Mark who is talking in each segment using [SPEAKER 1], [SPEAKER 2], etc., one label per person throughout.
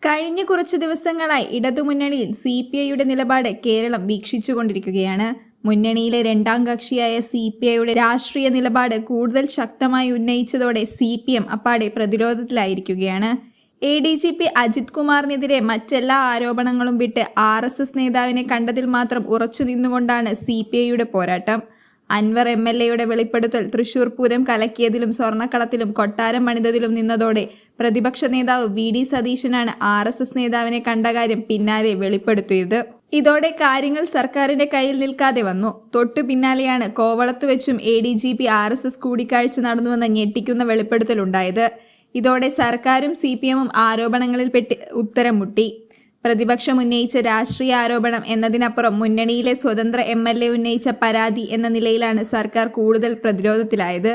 [SPEAKER 1] കഴിഞ്ഞ കുറച്ചു ദിവസങ്ങളായി ഇടതുമുന്നണിയിൽ CPIയുടെ നിലപാട് കേരളം വീക്ഷിച്ചുകൊണ്ടിരിക്കുകയാണ്. മുന്നണിയിലെ രണ്ടാം കക്ഷിയായ CPIയുടെ രാഷ്ട്രീയ നിലപാട് കൂടുതൽ ശക്തമായി ഉന്നയിച്ചതോടെ CPM അപ്പാടെ പ്രതിരോധത്തിലായിരിക്കുകയാണ്. ADGP അജിത് കുമാറിനെതിരെ മറ്റെല്ലാ ആരോപണങ്ങളും വിട്ട് RSS നേതാവിനെ കണ്ടതിൽ മാത്രം ഉറച്ചു നിന്നുകൊണ്ടാണ് CPIയുടെ പോരാട്ടം. അൻവർ MLAയുടെ വെളിപ്പെടുത്തൽ തൃശൂർ പൂരം കലക്കിയതിലും സ്വർണ്ണക്കടത്തിലും കൊട്ടാരം പണിതതിലും നിന്നതോടെ പ്രതിപക്ഷ നേതാവ് VD സതീശനാണ് RSS നേതാവിനെ കണ്ട കാര്യം പിന്നാലെ വെളിപ്പെടുത്തിയത്. ഇതോടെ കാര്യങ്ങൾ സർക്കാരിന്റെ കയ്യിൽ നിൽക്കാതെ വന്നു. തൊട്ടു പിന്നാലെയാണ് കോവളത്ത് വെച്ചും ADGP RSS കൂടിക്കാഴ്ച നടന്നുവെന്ന ഞെട്ടിക്കുന്ന വെളിപ്പെടുത്തലുണ്ടായത്. ഇതോടെ സർക്കാരും CPMഉം ആരോപണങ്ങളിൽ പെട്ട് ഉത്തരം മുട്ടി. പ്രതിപക്ഷം ഉന്നയിച്ച രാഷ്ട്രീയ ആരോപണം എന്നതിനപ്പുറം മുന്നണിയിലെ സ്വതന്ത്ര MLA ഉന്നയിച്ച പരാതി എന്ന നിലയിലാണ് സർക്കാർ കൂടുതൽ പ്രതിരോധത്തിലായത്.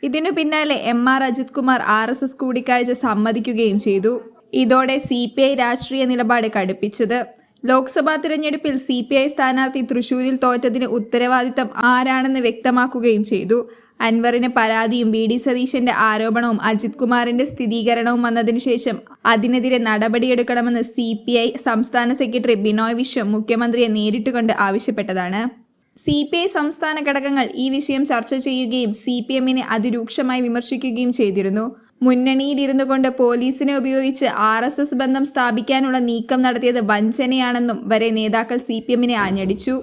[SPEAKER 1] ഇതിനു പിന്നാലെ MR അജിത് കുമാർ RSS കൂടിക്കാഴ്ച സമ്മതിക്കുകയും ചെയ്തു. ഇതോടെ CPI രാഷ്ട്രീയ നിലപാട് കടുപ്പിച്ചത്. ലോക്സഭാ തിരഞ്ഞെടുപ്പിൽ CPI സ്ഥാനാർത്ഥി തൃശൂരിൽ തോറ്റതിന് ഉത്തരവാദിത്തം ആരാണെന്ന് വ്യക്തമാക്കുകയും ചെയ്തു. അൻവറിന് പരാതിയും VD സതീശന്റെ ആരോപണവും അജിത് കുമാറിന്റെ സ്ഥിരീകരണവും വന്നതിനു ശേഷം അതിനെതിരെ നടപടിയെടുക്കണമെന്ന് CPI സംസ്ഥാന സെക്രട്ടറി ബിനോയ് വിശ്വം മുഖ്യമന്ത്രിയെ നേരിട്ട് കണ്ട് ആവശ്യപ്പെട്ടതാണ്. CPI സംസ്ഥാന ഘടകങ്ങൾ ഈ വിഷയം ചർച്ച ചെയ്യുകയും CPMനെ അതിരൂക്ഷമായി വിമർശിക്കുകയും ചെയ്തിരുന്നു. മുന്നണിയിലിരുന്നു കൊണ്ട് പോലീസിനെ ഉപയോഗിച്ച് RSS ബന്ധം സ്ഥാപിക്കാനുള്ള നീക്കം നടത്തിയത് വഞ്ചനയാണെന്നും വരെ നേതാക്കൾ CPMനെ ആഞ്ഞടിച്ചു.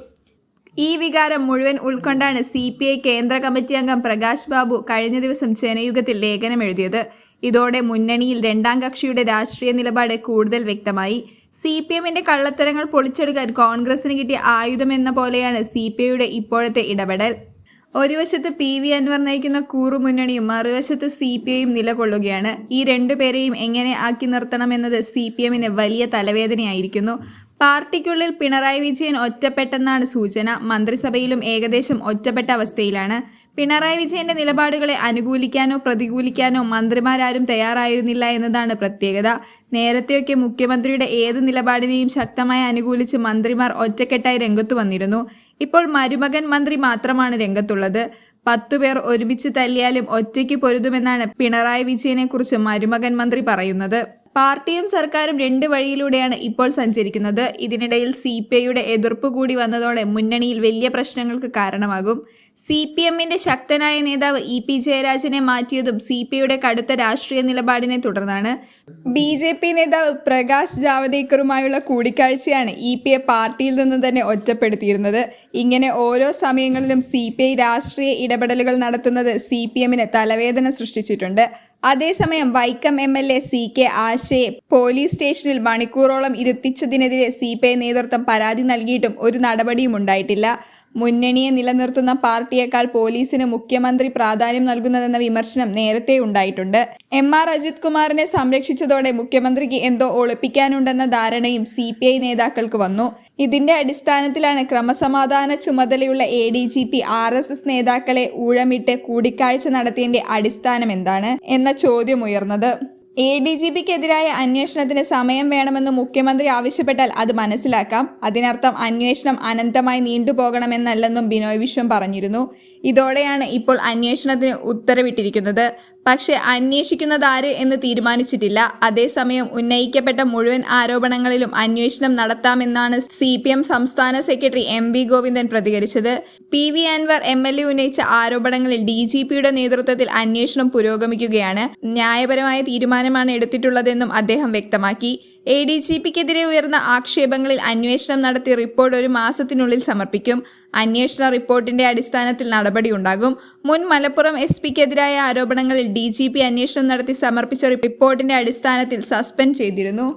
[SPEAKER 1] ഈ വികാരം മുഴുവൻ ഉൾക്കൊണ്ടാണ് CPI കേന്ദ്ര കമ്മിറ്റി അംഗം പ്രകാശ് ബാബു കഴിഞ്ഞ ദിവസം ജനയുഗത്തിൽ ലേഖനം എഴുതിയത്. ഇതോടെ മുന്നണിയിൽ രണ്ടാം കക്ഷിയുടെ രാഷ്ട്രീയ നിലപാട് കൂടുതൽ വ്യക്തമായി. CPMന്റെ കള്ളത്തരങ്ങൾ പൊളിച്ചെടുക്കാൻ കോൺഗ്രസിന് കിട്ടിയ ആയുധമെന്ന പോലെയാണ് CPIയുടെ ഇപ്പോഴത്തെ ഇടപെടൽ. ഒരു വശത്ത് PV അൻവർ നയിക്കുന്ന കൂറുമുന്നണിയും മറുവശത്ത് CPIയും നിലകൊള്ളുകയാണ്. ഈ രണ്ടുപേരെയും എങ്ങനെ ആക്കി നിർത്തണമെന്നത് CPMന് വലിയ തലവേദനയായിരിക്കുന്നു. പാർട്ടിക്കുള്ളിൽ പിണറായി വിജയൻ ഒറ്റപ്പെട്ടെന്നാണ് സൂചന. മന്ത്രിസഭയിലും ഏകദേശം ഒറ്റപ്പെട്ട അവസ്ഥയിലാണ്. പിണറായി വിജയന്റെ നിലപാടുകളെ അനുകൂലിക്കാനോ പ്രതികൂലിക്കാനോ മന്ത്രിമാരാരും തയ്യാറായിരുന്നില്ല എന്നതാണ് പ്രത്യേകത. നേരത്തെയൊക്കെ മുഖ്യമന്ത്രിയുടെ ഏത് നിലപാടിനെയും ശക്തമായി അനുകൂലിച്ച് മന്ത്രിമാർ ഒറ്റക്കെട്ടായി രംഗത്തു വന്നിരുന്നു. ഇപ്പോൾ മരുമകൻ മന്ത്രി മാത്രമാണ് രംഗത്തുള്ളത്. 10 പേർ ഒരുമിച്ച് തല്ലിയാലും ഒറ്റയ്ക്ക് പൊരുതുമെന്നാണ് പിണറായി വിജയനെ കുറിച്ച് മരുമകൻ മന്ത്രി പറയുന്നത്. പാർട്ടിയും സർക്കാരും രണ്ട് വഴിയിലൂടെയാണ് ഇപ്പോൾ സഞ്ചരിക്കുന്നത്. ഇതിനിടയിൽ CPIയുടെ എതിർപ്പ് കൂടി വന്നതോടെ മുന്നണിയിൽ വലിയ പ്രശ്നങ്ങൾക്ക് കാരണമാകും. CPMന്റെ ശക്തനായ നേതാവ് EP ജയരാജനെ മാറ്റിയതും CPIയുടെ കടുത്ത രാഷ്ട്രീയ നിലപാടിനെ തുടർന്നാണ്. BJP നേതാവ് പ്രകാശ് ജാവദേക്കറുമായുള്ള കൂടിക്കാഴ്ചയാണ് EPയെ പാർട്ടിയിൽ നിന്ന് തന്നെ ഒറ്റപ്പെടുത്തിയിരുന്നത്. ഇങ്ങനെ ഓരോ സമയങ്ങളിലും CPI രാഷ്ട്രീയ ഇടപെടലുകൾ നടത്തുന്നത് CPMന് തലവേദന സൃഷ്ടിച്ചിട്ടുണ്ട്. അതേസമയം വൈക്കം MLA CK ആശയെ പോലീസ് സ്റ്റേഷനിൽ മണിക്കൂറോളം ഇരുത്തിച്ചതിനെതിരെ CPI നേതൃത്വം പരാതി നൽകിയിട്ടും ഒരു നടപടിയും ഉണ്ടായിട്ടില്ല. മുന്നണിയെ നിലനിർത്തുന്ന പാർട്ടിയേക്കാൾ പോലീസിന് മുഖ്യമന്ത്രി പ്രാധാന്യം നൽകുന്നതെന്ന വിമർശനം നേരത്തെ ഉണ്ടായിട്ടുണ്ട്. MR അജിത് കുമാറിനെ സംരക്ഷിച്ചതോടെ മുഖ്യമന്ത്രിക്ക് എന്തോ ഒളിപ്പിക്കാനുണ്ടെന്ന ധാരണയും CPI നേതാക്കൾക്ക് വന്നു. ഇതിന്റെ അടിസ്ഥാനത്തിലാണ് ക്രമസമാധാന ചുമതലയുള്ള ADGP RSS നേതാക്കളെ ഊഴമിട്ട് കൂടിക്കാഴ്ച നടത്തിയതിന്റെ അടിസ്ഥാനം എന്താണ് എന്ന ചോദ്യം ഉയർന്നത്. ADGPക്കെതിരായ അന്വേഷണത്തിന് സമയം വേണമെന്ന് മുഖ്യമന്ത്രി ആവശ്യപ്പെട്ടാൽ അത് മനസ്സിലാക്കാം. അതിനർത്ഥം അന്വേഷണം അനന്തമായി നീണ്ടുപോകണമെന്നല്ലെന്നും ബിനോയ് വിശ്വം പറഞ്ഞിരുന്നു. ഇതോടെയാണ് ഇപ്പോൾ അന്വേഷണത്തിന് ഉത്തരവിട്ടിരിക്കുന്നത്. പക്ഷേ അന്വേഷിക്കുന്നതാര് എന്ന് തീരുമാനിച്ചിട്ടില്ല. അതേസമയം ഉന്നയിക്കപ്പെട്ട മുഴുവൻ ആരോപണങ്ങളിലും അന്വേഷണം നടത്താമെന്നാണ് CPM സംസ്ഥാന സെക്രട്ടറി MV ഗോവിന്ദൻ പ്രതികരിച്ചത്. PV അൻവർ MLA ഉന്നയിച്ച ആരോപണങ്ങളിൽ DGPയുടെ നേതൃത്വത്തിൽ അന്വേഷണം പുരോഗമിക്കുകയാണ്. ന്യായപരമായ തീരുമാനമാണ് എടുത്തിട്ടുള്ളതെന്നും അദ്ദേഹം വ്യക്തമാക്കി. ADGPക്കെതിരെ ഉയർന്ന ആക്ഷേപങ്ങളിൽ അന്വേഷണം നടത്തി റിപ്പോർട്ട് 1 മാസത്തിനുള്ളിൽ സമർപ്പിക്കും. അന്വേഷണ റിപ്പോർട്ടിന്റെ അടിസ്ഥാനത്തിൽ നടപടിയുണ്ടാകും. മുൻ മലപ്പുറം SPക്കെതിരായ ആരോപണങ്ങളിൽ DGP അന്വേഷണം നടത്തി സമർപ്പിച്ച റിപ്പോർട്ടിന്റെ അടിസ്ഥാനത്തിൽ സസ്പെൻഡ് ചെയ്തിരുന്നു.